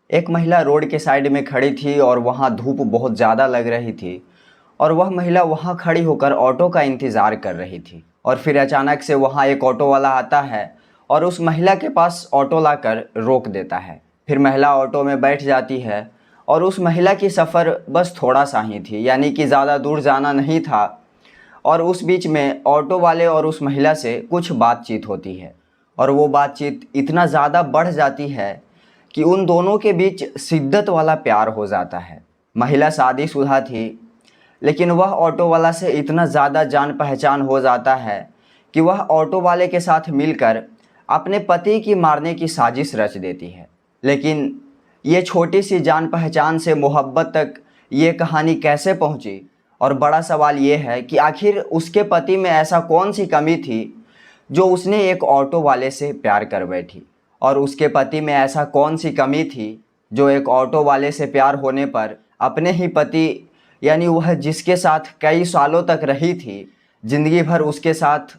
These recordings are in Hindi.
एक महिला रोड के साइड में खड़ी थी और वहाँ धूप बहुत ज़्यादा लग रही थी और वह महिला वहाँ खड़ी होकर ऑटो का इंतज़ार कर रही थी। और फिर अचानक से वहाँ एक ऑटो वाला आता है और उस महिला के पास ऑटो लाकर रोक देता है। फिर महिला ऑटो में बैठ जाती है और उस महिला की सफ़र बस थोड़ा सा ही थी, यानी कि ज़्यादा दूर जाना नहीं था। और उस बीच में ऑटो वाले और उस महिला से कुछ बातचीत होती है और वो बातचीत इतना ज़्यादा बढ़ जाती है कि उन दोनों के बीच शिद्दत वाला प्यार हो जाता है। महिला शादीशुदा थी, लेकिन वह ऑटो वाला से इतना ज़्यादा जान पहचान हो जाता है कि वह ऑटो वाले के साथ मिलकर अपने पति की मारने की साजिश रच देती है। लेकिन ये छोटी सी जान पहचान से मोहब्बत तक ये कहानी कैसे पहुंची? और बड़ा सवाल ये है कि आखिर उसके पति में ऐसा कौन सी कमी थी जो उसने एक ऑटो वाले से प्यार कर बैठी, और उसके पति में ऐसा कौन सी कमी थी जो एक ऑटो वाले से प्यार होने पर अपने ही पति, यानी वह जिसके साथ कई सालों तक रही थी, ज़िंदगी भर उसके साथ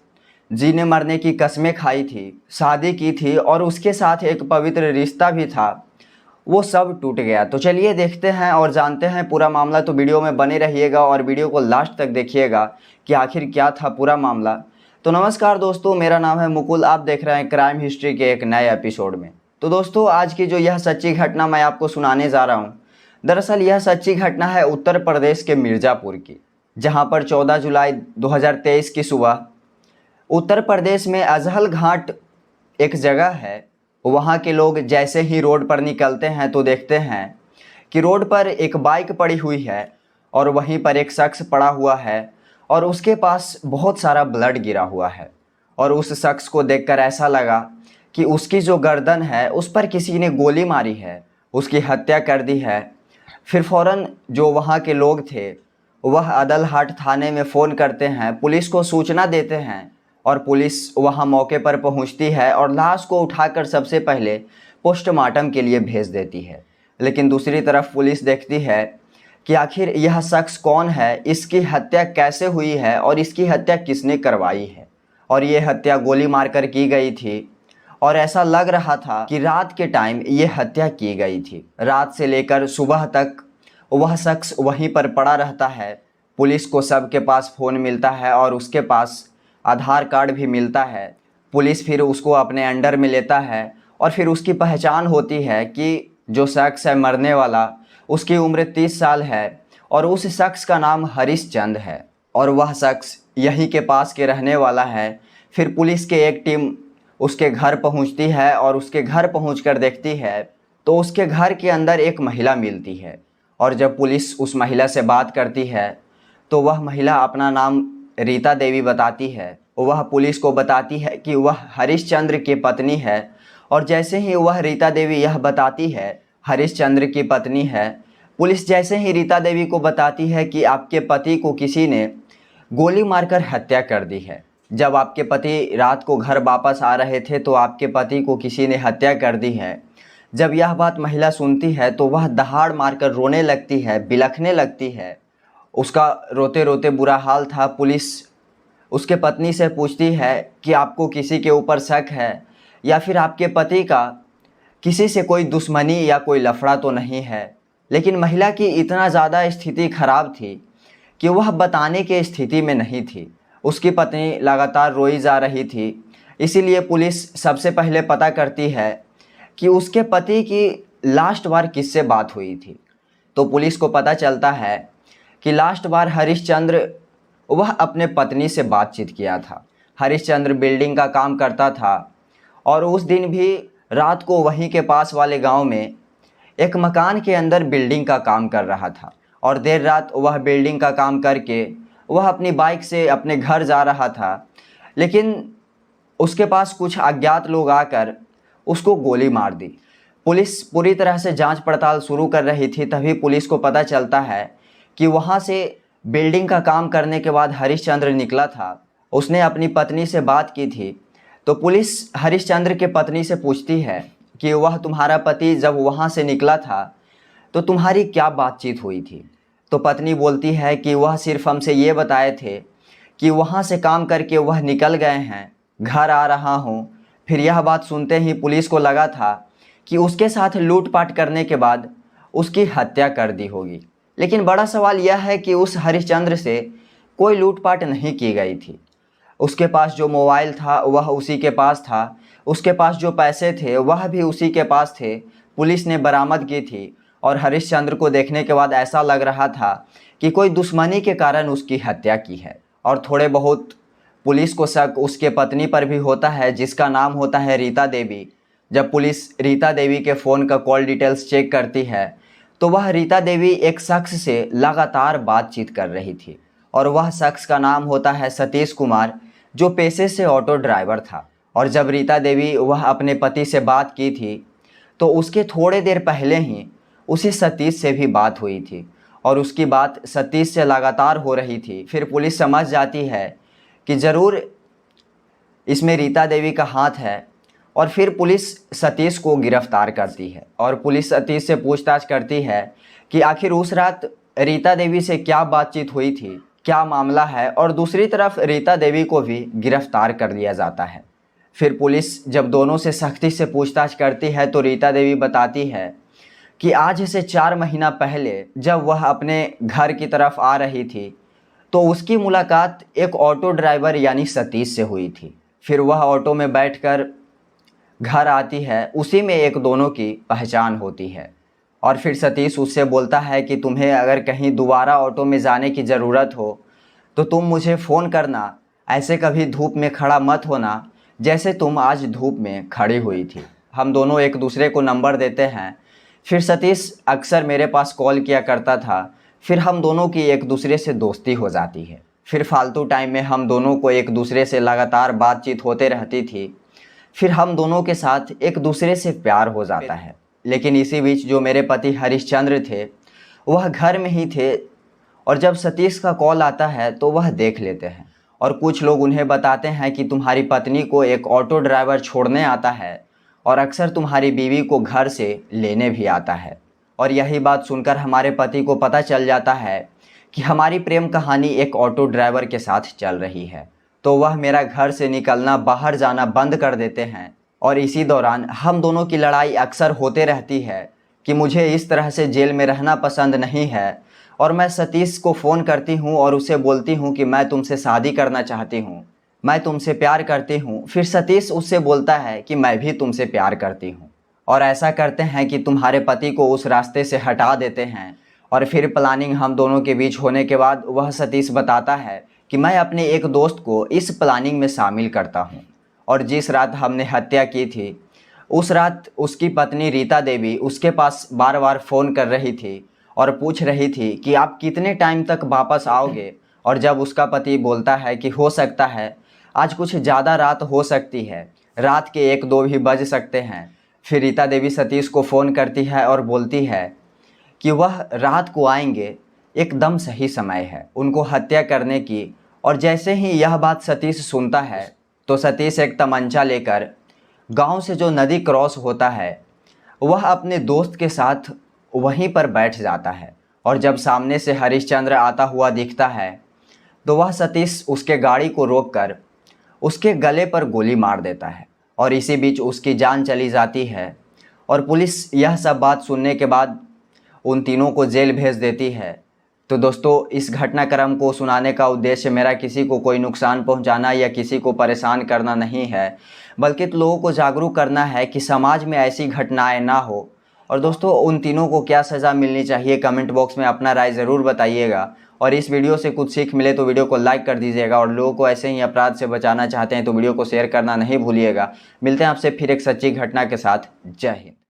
जीने मरने की कस्में खाई थी, शादी की थी और उसके साथ एक पवित्र रिश्ता भी था, वो सब टूट गया। तो चलिए देखते हैं और जानते हैं पूरा मामला। तो वीडियो में बने रहिएगा और वीडियो को लास्ट तक देखिएगा कि आखिर क्या था पूरा मामला। तो नमस्कार दोस्तों, मेरा नाम है मुकुल, आप देख रहे हैं क्राइम हिस्ट्री के एक नए एपिसोड में। तो दोस्तों, आज की जो यह सच्ची घटना मैं आपको सुनाने जा रहा हूँ, दरअसल यह सच्ची घटना है उत्तर प्रदेश के मिर्ज़ापुर की, जहाँ पर 14 जुलाई 2023 की सुबह उत्तर प्रदेश में अजहल घाट एक जगह है। वहाँ के लोग जैसे ही रोड पर निकलते हैं तो देखते हैं कि रोड पर एक बाइक पड़ी हुई है और वहीं पर एक शख्स पड़ा हुआ है और उसके पास बहुत सारा ब्लड गिरा हुआ है। और उस शख्स को देखकर ऐसा लगा कि उसकी जो गर्दन है उस पर किसी ने गोली मारी है, उसकी हत्या कर दी है। फिर फ़ौरन जो वहाँ के लोग थे वह अदलहाट थाने में फ़ोन करते हैं, पुलिस को सूचना देते हैं और पुलिस वहां मौके पर पहुंचती है और लाश को उठाकर सबसे पहले पोस्टमार्टम के लिए भेज देती है। लेकिन दूसरी तरफ पुलिस देखती है कि आखिर यह शख्स कौन है, इसकी हत्या कैसे हुई है और इसकी हत्या किसने करवाई है। और ये हत्या गोली मारकर की गई थी और ऐसा लग रहा था कि रात के टाइम ये हत्या की गई थी। रात से लेकर सुबह तक वह शख्स वहीं पर पड़ा रहता है। पुलिस को सबके पास फ़ोन मिलता है और उसके पास आधार कार्ड भी मिलता है। पुलिस फिर उसको अपने अंडर में लेता है और फिर उसकी पहचान होती है कि जो शख्स है मरने वाला, उसकी उम्र 30 साल है और उस शख्स का नाम हरीश चंद है और वह शख्स यहीं के पास के रहने वाला है। फिर पुलिस के एक टीम उसके घर पहुंचती है और उसके घर पहुंचकर देखती है तो उसके घर के अंदर एक महिला मिलती है। और जब पुलिस उस महिला से बात करती है तो वह महिला अपना नाम रीता देवी बताती है। वह पुलिस को बताती है कि वह हरीश चंद्र की पत्नी है। और जैसे ही वह रीता देवी यह बताती है हरीश चंद्र की पत्नी है, पुलिस जैसे ही रीता देवी को बताती है कि आपके पति को किसी ने गोली मारकर हत्या कर दी है। जब आपके पति रात को घर वापस आ रहे थे तो आपके पति को किसी ने हत्या कर दी है। जब यह बात महिला सुनती है तो वह दहाड़ मारकर रोने लगती है, बिलखने लगती है। उसका रोते रोते बुरा हाल था। पुलिस उसके पत्नी से पूछती है कि आपको किसी के ऊपर शक है या फिर आपके पति का किसी से कोई दुश्मनी या कोई लफड़ा तो नहीं है। लेकिन महिला की इतना ज़्यादा स्थिति खराब थी कि वह बताने की स्थिति में नहीं थी। उसकी पत्नी लगातार रोई जा रही थी। इसीलिए पुलिस सबसे पहले पता करती है कि उसके पति की लास्ट बार किससे बात हुई थी। तो पुलिस को पता चलता है कि लास्ट बार हरीश चंद्र वह अपने पत्नी से बातचीत किया था। हरीश चंद्र बिल्डिंग का काम करता था और उस दिन भी रात को वहीं के पास वाले गांव में एक मकान के अंदर बिल्डिंग का काम कर रहा था। और देर रात वह बिल्डिंग का काम करके वह अपनी बाइक से अपने घर जा रहा था, लेकिन उसके पास कुछ अज्ञात लोग आकर उसको गोली मार दी। पुलिस पूरी तरह से जांच पड़ताल शुरू कर रही थी, तभी पुलिस को पता चलता है कि वहाँ से बिल्डिंग का काम करने के बाद हरीश चंद्र निकला था। उसने अपनी पत्नी से बात की थी। तो पुलिस हरीश चंद्र के पत्नी से पूछती है कि वह तुम्हारा पति जब वहाँ से निकला था तो तुम्हारी क्या बातचीत हुई थी। तो पत्नी बोलती है कि वह सिर्फ हमसे ये बताए थे कि वहाँ से काम करके वह निकल गए हैं, घर आ रहा हूँ। फिर यह बात सुनते ही पुलिस को लगा था कि उसके साथ लूटपाट करने के बाद उसकी हत्या कर दी होगी। लेकिन बड़ा सवाल यह है कि उस हरिश्चंद्र से कोई लूटपाट नहीं की गई थी। उसके पास जो मोबाइल था वह उसी के पास था, उसके पास जो पैसे थे वह भी उसी के पास थे। पुलिस ने बरामद की थी और हरिश्चंद्र को देखने के बाद ऐसा लग रहा था कि कोई दुश्मनी के कारण उसकी हत्या की है। और थोड़े बहुत पुलिस को शक उसके पत्नी पर भी होता है, जिसका नाम होता है रीता देवी। जब पुलिस रीता देवी के फ़ोन का कॉल डिटेल्स चेक करती है तो वह रीता देवी एक शख्स से लगातार बातचीत कर रही थी और वह शख्स का नाम होता है सतीश कुमार, जो पेशे से ऑटो ड्राइवर था। और जब रीता देवी वह अपने पति से बात की थी तो उसके थोड़े देर पहले ही उसी सतीश से भी बात हुई थी और उसकी बात सतीश से लगातार हो रही थी। फिर पुलिस समझ जाती है कि ज़रूर इसमें रीता देवी का हाथ है और फिर पुलिस सतीश को गिरफ्तार करती है और पुलिस सतीश से पूछताछ करती है कि आखिर उस रात रीता देवी से क्या बातचीत हुई थी, क्या मामला है। और दूसरी तरफ रीता देवी को भी गिरफ्तार कर लिया जाता है। फिर पुलिस जब दोनों से सख्ती से पूछताछ करती है तो रीता देवी बताती है कि आज से 4 महीना पहले जब वह अपने घर की तरफ आ रही थी तो उसकी मुलाकात एक ऑटो ड्राइवर यानी सतीश से हुई थी। फिर वह ऑटो में बैठकर घर आती है, उसी में एक दोनों की पहचान होती है। और फिर सतीश उससे बोलता है कि तुम्हें अगर कहीं दोबारा ऑटो में जाने की ज़रूरत हो तो तुम मुझे फ़ोन करना, ऐसे कभी धूप में खड़ा मत होना जैसे तुम आज धूप में खड़ी हुई थी। हम दोनों एक दूसरे को नंबर देते हैं। फिर सतीश अक्सर मेरे पास कॉल किया करता था। फिर हम दोनों की एक दूसरे से दोस्ती हो जाती है। फिर फालतू टाइम में हम दोनों को एक दूसरे से लगातार बातचीत होते रहती थी। फिर हम दोनों के साथ एक दूसरे से प्यार हो जाता है। लेकिन इसी बीच जो मेरे पति हरिश्चंद्र थे वह घर में ही थे और जब सतीश का कॉल आता है तो वह देख लेते हैं और कुछ लोग उन्हें बताते हैं कि तुम्हारी पत्नी को एक ऑटो ड्राइवर छोड़ने आता है और अक्सर तुम्हारी बीवी को घर से लेने भी आता है। और यही बात सुनकर हमारे पति को पता चल जाता है कि हमारी प्रेम कहानी एक ऑटो ड्राइवर के साथ चल रही है। तो वह मेरा घर से निकलना, बाहर जाना बंद कर देते हैं और इसी दौरान हम दोनों की लड़ाई अक्सर होते रहती है कि मुझे इस तरह से जेल में रहना पसंद नहीं है। और मैं सतीश को फ़ोन करती हूँ और उसे बोलती हूँ कि मैं तुमसे शादी करना चाहती हूँ, मैं तुमसे प्यार करती हूँ। फिर सतीश उससे बोलता है कि मैं भी तुमसे प्यार करती हूँ और ऐसा करते हैं कि तुम्हारे पति को उस रास्ते से हटा देते हैं। और फिर प्लानिंग हम दोनों के बीच होने के बाद वह सतीश बताता है कि मैं अपने एक दोस्त को इस प्लानिंग में शामिल करता हूँ। और जिस रात हमने हत्या की थी उस रात उसकी पत्नी रीता देवी उसके पास बार बार फ़ोन कर रही थी और पूछ रही थी कि आप कितने टाइम तक वापस आओगे। और जब उसका पति बोलता है कि हो सकता है आज कुछ ज़्यादा रात हो सकती है, रात के 1-2 भी बज सकते हैं। फिर रीता देवी सतीश को फ़ोन करती है और बोलती है कि वह रात को आएंगे, एकदम सही समय है उनको हत्या करने की। और जैसे ही यह बात सतीश सुनता है तो सतीश एक तमंचा लेकर गांव से जो नदी क्रॉस होता है वह अपने दोस्त के साथ वहीं पर बैठ जाता है। और जब सामने से हरिश्चंद्र आता हुआ दिखता है तो वह सतीश उसके गाड़ी को रोककर उसके गले पर गोली मार देता है और इसी बीच उसकी जान चली जाती है। और पुलिस यह सब बात सुनने के बाद उन तीनों को जेल भेज देती है। तो दोस्तों, इस घटनाक्रम को सुनाने का उद्देश्य मेरा किसी को कोई नुकसान पहुंचाना या किसी को परेशान करना नहीं है, बल्कि लोगों को जागरूक करना है कि समाज में ऐसी घटनाएं ना हो। और दोस्तों, उन तीनों को क्या सज़ा मिलनी चाहिए कमेंट बॉक्स में अपना राय ज़रूर बताइएगा। और इस वीडियो से कुछ सीख मिले तो वीडियो को लाइक कर दीजिएगा और लोगों को ऐसे ही अपराध से बचाना चाहते हैं तो वीडियो को शेयर करना नहीं भूलिएगा। मिलते हैं आपसे फिर एक सच्ची घटना के साथ। जय हिंद।